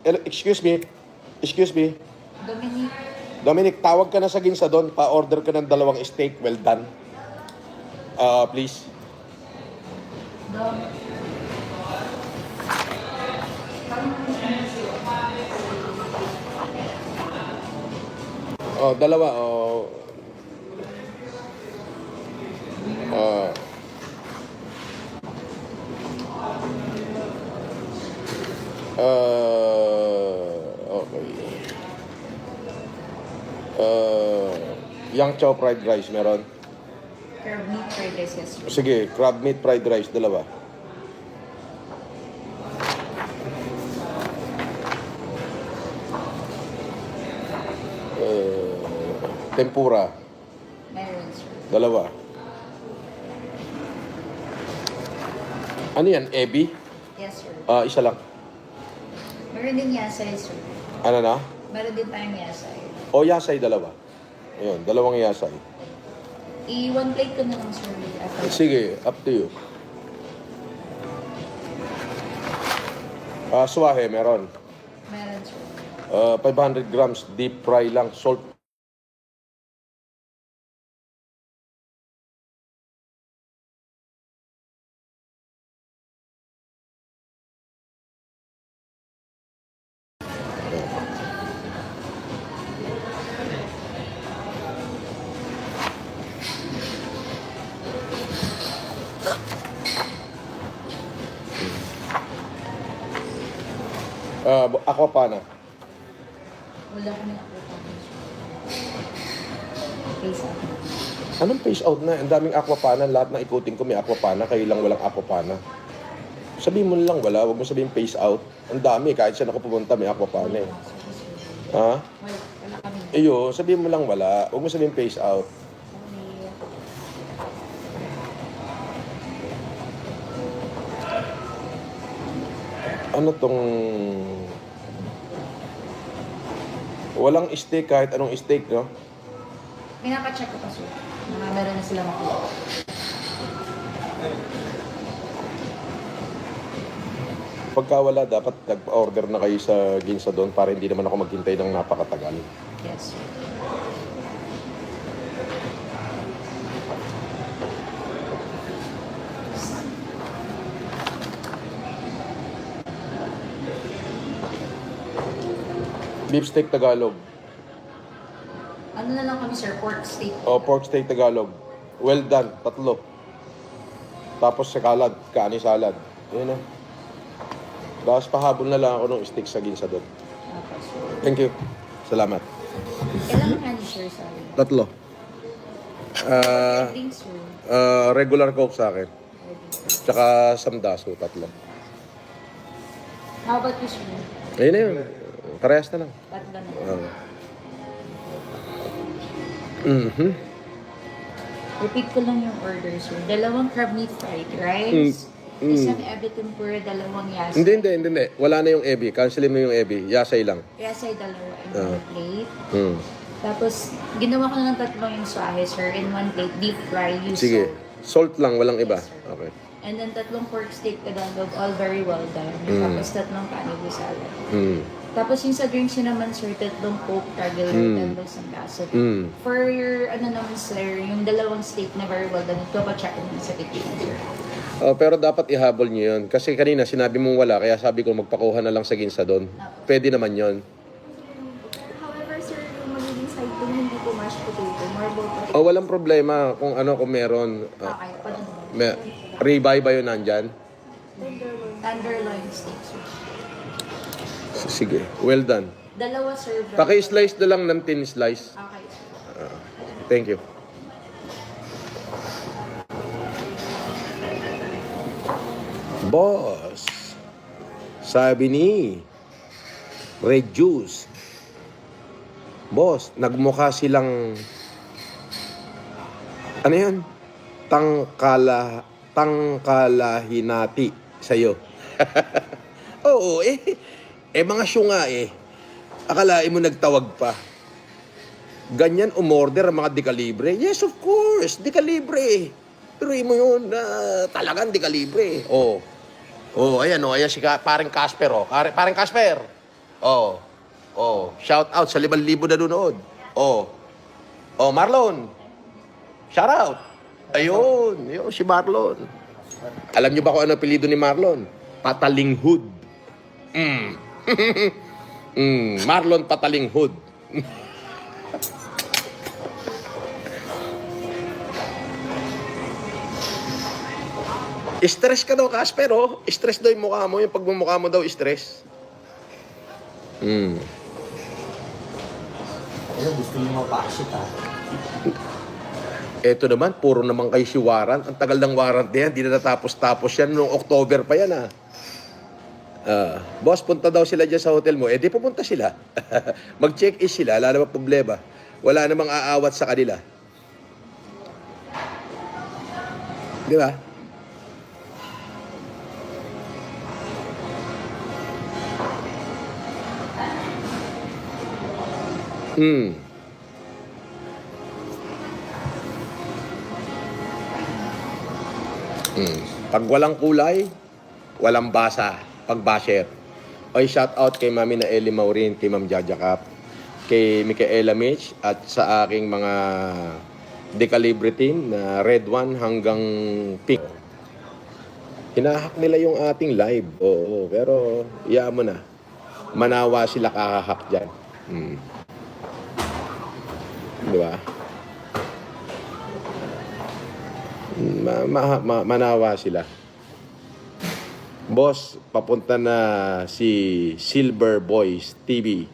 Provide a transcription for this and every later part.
Excuse me. Excuse me. Dominic. Dominic, tawag ka na sa ginsa doon. Pa-order ka ng 2 steak. Well done. Please. Dom. Oh, 2. Oh. Okay. Yang chow fried rice meron? Crab meat fried rice, yes, sir. Sige, crab meat fried rice, 2. Tempura, Meron, sir. 2. Ano yan? Ebi? Yes, sir. Isa lang. Meron din yasay, sir. Ano na? Meron din tayong yasay. O yasay, 2. Ayun, 2 yasay. I-one plate ko na lang, sir. Sige, up to you. Suwahe, meron. Meron, sir. 500 grams, deep fry lang, salt. Aquapana. Wala kami ako. Face out. Anong face out na? Ang daming aquapana. Lahat ng ikutin ko may aquapana. Kayo lang walang aquapana. Sabihin mo lang wala. Huwag mo sabihin face out. Ang dami. Kahit saan ako pumunta may aquapana eh. Ha? Wala kami. Iyo, sabihin mo lang wala. Huwag mo sabihin face out. Ano tong... Walang steak kahit anong steak, no? Pinapacheck ko pa, sir. Meron na sila makuha. Pagka wala, dapat nag-order na kayo sa ginsa doon para hindi naman ako maghintay ng napakatagal. Yes, sir. Beef steak Tagalog. Ano na lang kami, sir? Pork steak. O pork steak Tagalog. Well done, 3. Tapos sa salad, kaani salad. Yun na. Tapos pahabol na lang ako ng steak sa ginsa doon. Okay, sir. Thank you. Salamat. Kailangan nga ni sir, sorry. 3. Drinks, sir. Regular Coke sa akin. Tsaka samdaso, 3. How about you, sir? Ayun na yun. Parehas na lang. Tatlo na. Repeat ko lang yung order, sir. 2 crab meat fried rice. Isang ebi tempura, 2 yasay. Hindi. Wala na yung ebi. Cancelin mo yung ebi. Yasay lang. Yasay 2 in 1 plate. Mm. Tapos, ginawa ko na ng 3 yung swahe, sir. In 1 plate, deep fry, use Sige. salt. Salt lang, walang iba. Yes, sir. Okay. And then 3 pork steak Tagalog, all very well done. Tapos 3 cannibal salad. Tapos yung sa drinks nyo naman, sir, 3 Coke, regular, 10 ang kaso. For your, naman, sir, yung 2 steak na very well done, ito pa check naman sa kitchen, sir. Pero dapat ihabol nyo yun. Kasi kanina sinabi mong wala, kaya sabi ko magpakuha na lang sa ginsa doon. Pwede naman yun. However, sir, yung magiging side po hindi po mashed potato, marble potato. Walang problema kung meron. Okay, pa dun. Ribeye ba yun nandyan? Tenderloin steak, sir. Sige, well done. 2, sir. Paki-slice na lang ng thin slice. Okay, sir. Thank you. Boss, sabi ni Red Juice, boss, nagmukha silang ano yan? Tangkalahinati sa'yo. Oo, mga syunga akalain mo nagtawag pa. Ganyan umorder ang mga dekalibre? Yes, of course, dekalibre. Pero mo yun, talagang dekalibre. Ayan si paring Casper, Paring Casper. Oh. Oh, shout out sa 5,000 na nanonood. Oh. Oh, Marlon. Shout out. Ayun, yun si Marlon. Alam niyo ba kung ano apelyido ni Marlon? Patalinghud. Marlon Patalinghud. Stress ka daw, Casper, oh. Stress daw yung mukha mo. Yung pagmumukha mo daw, stress. Ano, gusto niyo mapaksit ha? Eto naman, puro naman kayo si warrant. Ang tagal ng warrant na yan. Di na natapos-tapos yan. Noong October pa yan, ah. Boss, punta daw sila dyan sa hotel mo. Eh, di pupunta sila. Mag-check-in sila. Wala namang problema. Wala namang aawat sa kanila. Di ba? Pag walang kulay, walang basa. Pag basher. Oy, shout out kay Mami na Ellie Maurin, kay Ma'am Jaja Cap, kay Micaela Mitch, at sa aking mga decalibre team na red 1 hanggang pink. Hinahak nila yung ating live. Oo, pero iyaan mo na. Manawa sila kakahak dyan. Di ba? Manawa sila. Boss, papunta na si Silver Boys TV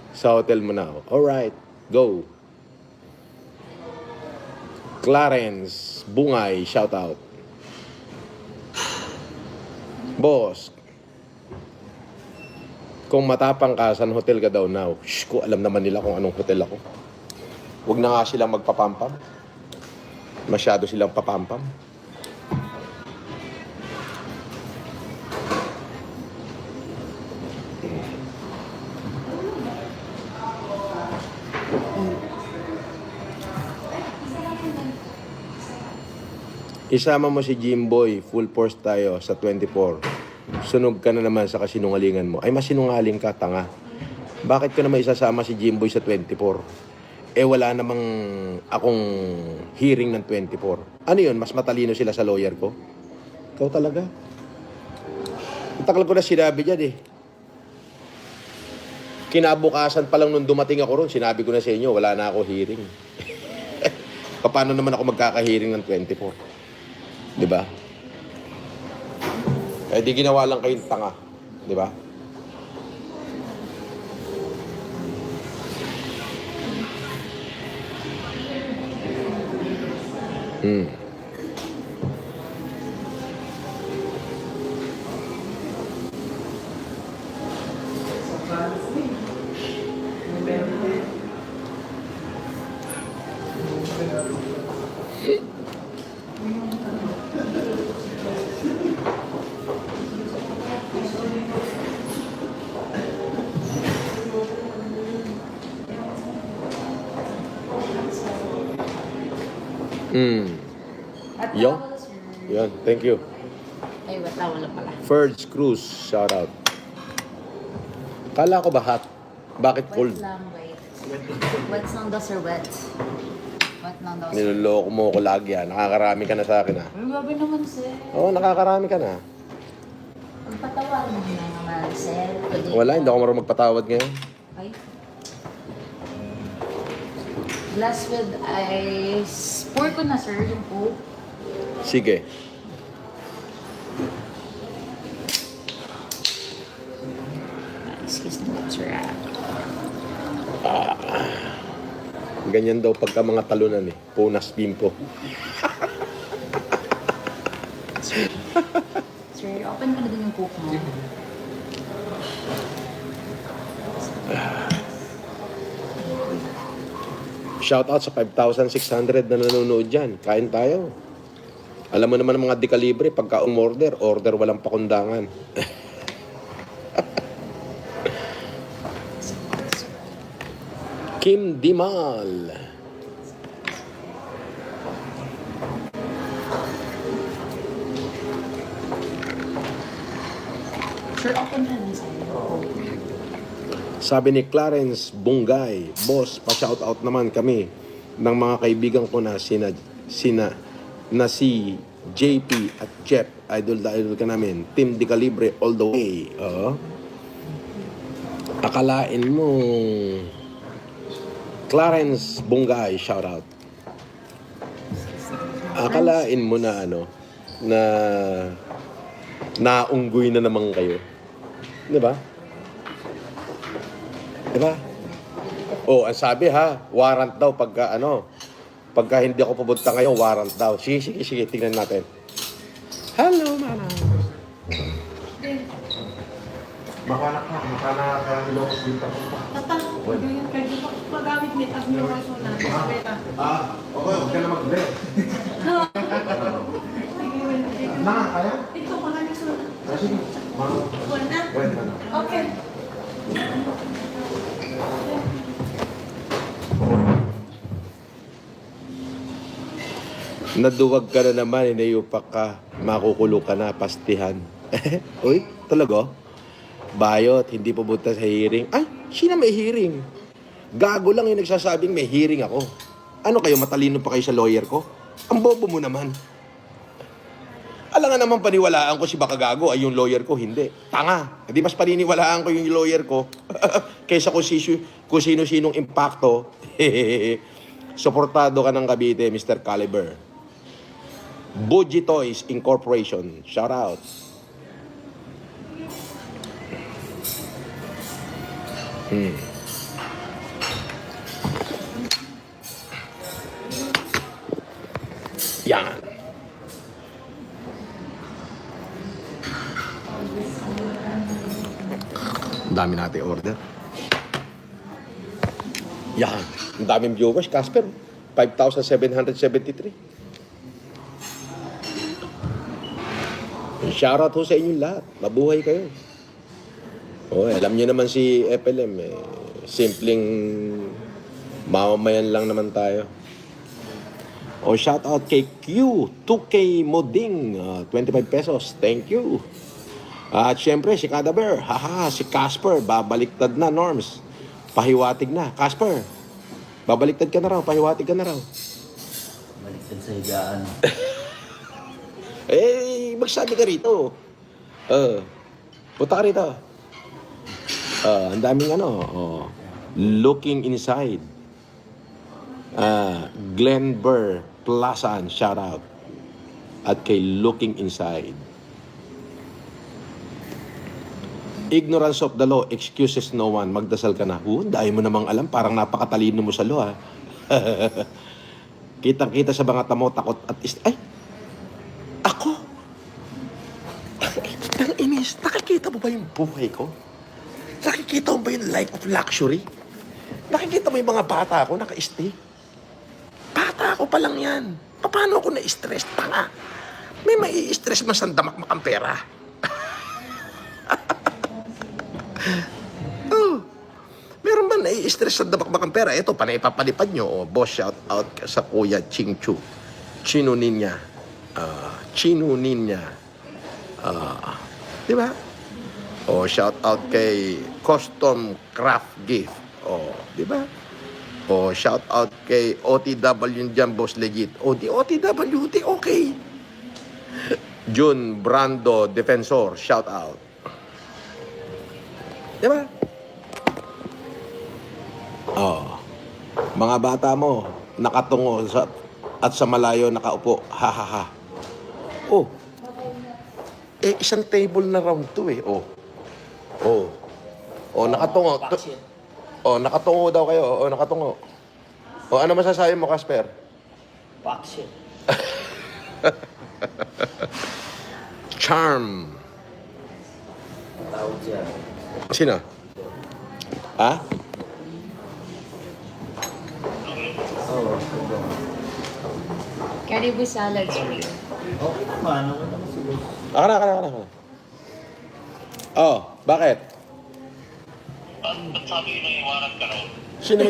sa hotel mo na. Alright, go. Clarence Bungay, shout out. Boss, kung matapang ka, saan hotel ka daw now? Shh, ko alam naman nila kung anong hotel ako. Huwag na nga silang magpapampam. Masyado silang papampam. Isama mo si Jimboy, full force tayo sa 24. Sunog ka na naman sa kasinungalingan mo. Ay, masinungaling ka, tanga. Bakit ko naman isasama si Jimboy sa 24? Eh, wala namang akong hearing ng 24. Ano yun? Mas matalino sila sa lawyer ko? Ikaw talaga? Ang tagal ko na sinabi dyan eh. Kinabukasan pa lang nung dumating ako ron, sinabi ko na sa inyo, wala na ako hearing. Paano naman ako magkaka-hearing ng 24? Diba? Eh, di ginawa lang kayong tanga. Diba? At Yo. wala, sir. Yan, thank you. Ay, wala pala. Ferds Cruz, shout out. Kala ko ba hot? Bakit cold? Wet lang, wait. Wet lang daw, sir, wet. Wet lang daw, sir. Niloloko mo ko lagi ah. Nakakarami ka na sa akin ah. Ay, grabe naman, sir. Oo, nakakarami ka na. Pagpatawarin mo na naman, sir. Today Wala, hindi ako marunong magpatawad ngayon. Ay. Glass with ice. Pour ko na, sir, yung Coke. Sige. Excuse me, sir. Ganyan daw pagka mga talunan eh. Punas bimpo. Sir, open mo na din yung Coke mo. Shout out sa 5,600 na nanonood dyan. Kain tayo. Alam mo naman ang mga dekalibre, pagka umorder, order walang pakundangan. Kim Dimal. Sir, open na din sa'yo. Sabi ni Clarence Bungay, boss, pa-shoutout naman kami ng mga kaibigan ko na na si JP at Jeff. Idol ka namin. Team Di Calibre all the way. Akalain mo Clarence Bungay, shoutout. Akalain mo na na naunggoy na naman kayo. Di ba? Di ba? Oh, ang sabi warrant daw pagka hindi ako pupunta ngayon, warrant daw. Sige, tingnan natin. Hello, mama. Makana din pa. Magamit ni Tagno Raso na. Okay, huwag ka na mag-bet. Kaya? Ito ko na gusto na. Sige, Wala. Okay. Naduwag ka na naman, inayupak ka, makukulo ka na, pastihan. Uy, talaga? Bayot, hindi pumunta sa hearing. Ay, sino may hearing? Gago lang yung nagsasabing may hearing ako. Ano kayo, matalino pa kayo sa lawyer ko? Ang bobo mo naman. Alam nga naman paniwalaan ko si baka gago ay yung lawyer ko, hindi. Tanga. Hindi mas paniniwalaan ko yung lawyer ko kaysa kung sino-sinong impacto. Suportado ka ng Cavite, Mr. Caliber. Buji Toys Incorporation. Shout out. Yan. Dami natin order. Yan. Ang daming viewers, Casper. 5,773. Shoutout ho sa inyong lahat. Mabuhay kayo. Alam niyo naman si FLM. Simpleng mamamayan lang naman tayo. Shoutout kay Q. 2K Moding. 25 pesos. Thank you. At syempre, si Cadaver. Si Casper. Babaliktad na, Norms. Pahiwatig na. Casper, babaliktad ka na raw. Pahiwatig ka na raw. Baliktad sa higaan. Magsabi ka rito. Punta ka rito. Ang daming looking inside. Glenn Burr Plazan, shout out. At kay looking inside. Ignorance of the law excuses no one. Magdasal ka na. Dahil mo namang alam, parang napakatalino mo sa law, Kitang-kita sa mga tamo, takot at ay! Ako? Ang inis, nakikita mo ba yung buhay ko? Nakikita mo ba yung life of luxury? Nakikita mo yung mga bata ko naka-stay? Bata ko pa lang yan. Paano ako na-stress? Tanga. May mai-stress masandamak makang pera. Meron ba nai-stress sa damak-makang pera? Ito, panay papalipad nyo. Boss, shout out sa Kuya Ching Chu. Chino Ninja. Chino Ninja. Di ba? Shout out kay Custom Craft Gift. Di ba? Shout out kay OTW dyan, Boss Legit. Di OTW, di okay. Jun Brando Defensor, shout out. Di ba? Mga bata mo, nakatungo at sa malayo nakaupo. Ha ha ha. Isang table na round to nakatungo. Nakatungo daw kayo. Nakatungo. Ano masasabi mo, Casper? Baksit. Charm. Tawag siya. Sino? Ha? Caribou salad, sir. Okay naman. Ako naman siguro. Akala. Bakit? Ba't sabi nyo yung warrant ka raw? Sino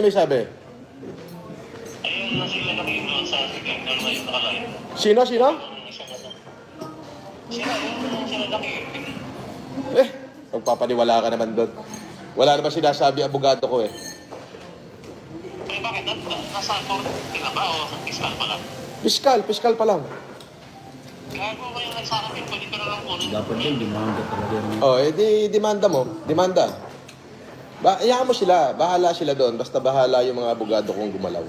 may sabi? Ayun na sila doon sa second na yung nakalayo. Sino? Sila yung sila laki. Magpapaniwala ka naman doon. Wala naman sinasabi abogado ko eh. Eh, bakit? Nasa korte na ba o sa piskal pa lang? Piskal pa lang. Gago kayo nagsasabing, pwede ko na lang kunin. Dapat din, demanda talaga yung... Oh, demanda mo. Demanda. Hayaan mo sila. Bahala sila doon. Basta bahala yung mga abogado kong gumalaw.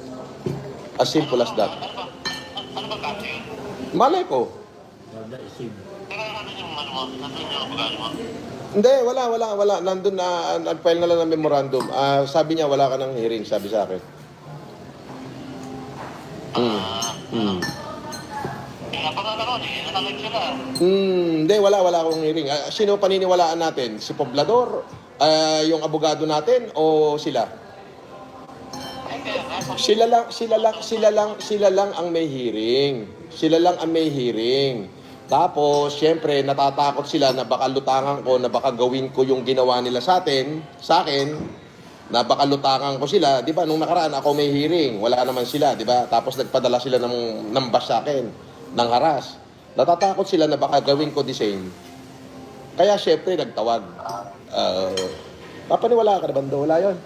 As simple as that. Ano ba kaso yun? Malay ko. Wala, isip. Pero ano yung ano mo? Ano yung abogado mo? Hindi, wala. Nandun na, nag-file na lang ng memorandum. Sabi niya, wala ka ng hearing, sabi sa akin. Kaya pag ano ko, natalag sila. Hindi, wala akong hearing. Sino paniniwalaan natin? Si Poblador? Yung abogado natin? O sila? Eh, kaya nga, Sila lang ang may hearing. Sila lang ang may hearing. Tapos, syempre, natatakot sila na baka lutangan ko, na baka gawin ko yung ginawa nila sa akin, na baka lutangan ko sila. Di ba, nung nakaraan ako may hearing, wala naman sila, di ba? Tapos nagpadala sila ng bus sa akin, ng haras. Natatakot sila na baka gawin ko the same. Kaya, syempre, nagtawag. Papaniwala ka na bando? Wala yun.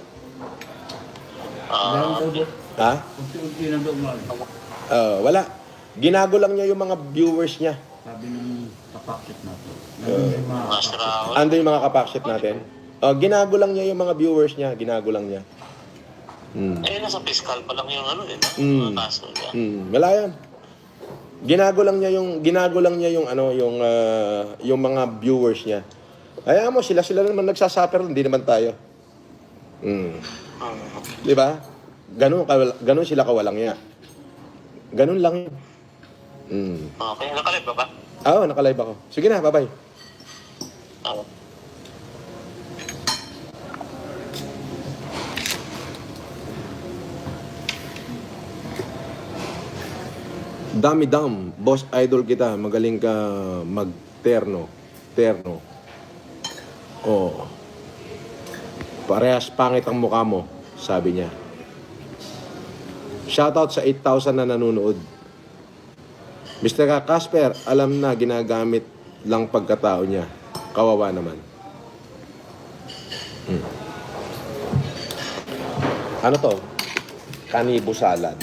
Meron daw ba? Ha? Unti-unti lang daw umaga. Wala. Ginago lang niya yung mga viewers niya. Sabi ng kapakit natin. Nandun yung mga kapakit. Ando yung mga kapakshit natin? Ginago lang niya yung mga viewers niya. Ginago lang niya. eh, nasa piskal pa lang yung ano eh. Mga kaso niya. Wala yan. Ginago lang niya yung ano, yung mga viewers niya. Hayaan mo, sila naman nagsasuffer, hindi naman tayo. Di ba? Ganun sila kawalang niya. Ganun lang yun. Okay, nakalive ba ba? Oo, nakalive ako. Sige na, bye-bye. Oo. Dami-dam, boss idol kita, magaling ka mag-terno. Oh. Parehas pangit ang mukha mo, sabi niya. Shoutout sa 8,000 na nanonood. Mr. Casper, alam na ginagamit lang pagkatao niya. Kawawa naman. Ano to? Kanibo salad.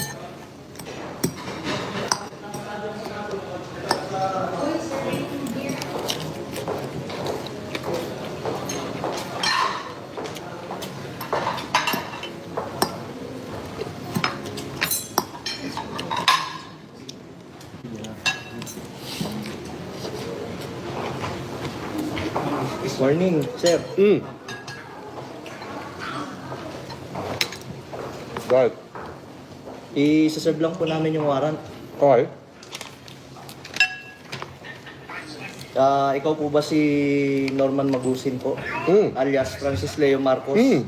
Morning, sir. Right. I-serve lang po namin yung warrant. Okay. Ikaw po ba si Norman Magusin po? Mm. Alias Francis Leo Marcos? Hindi.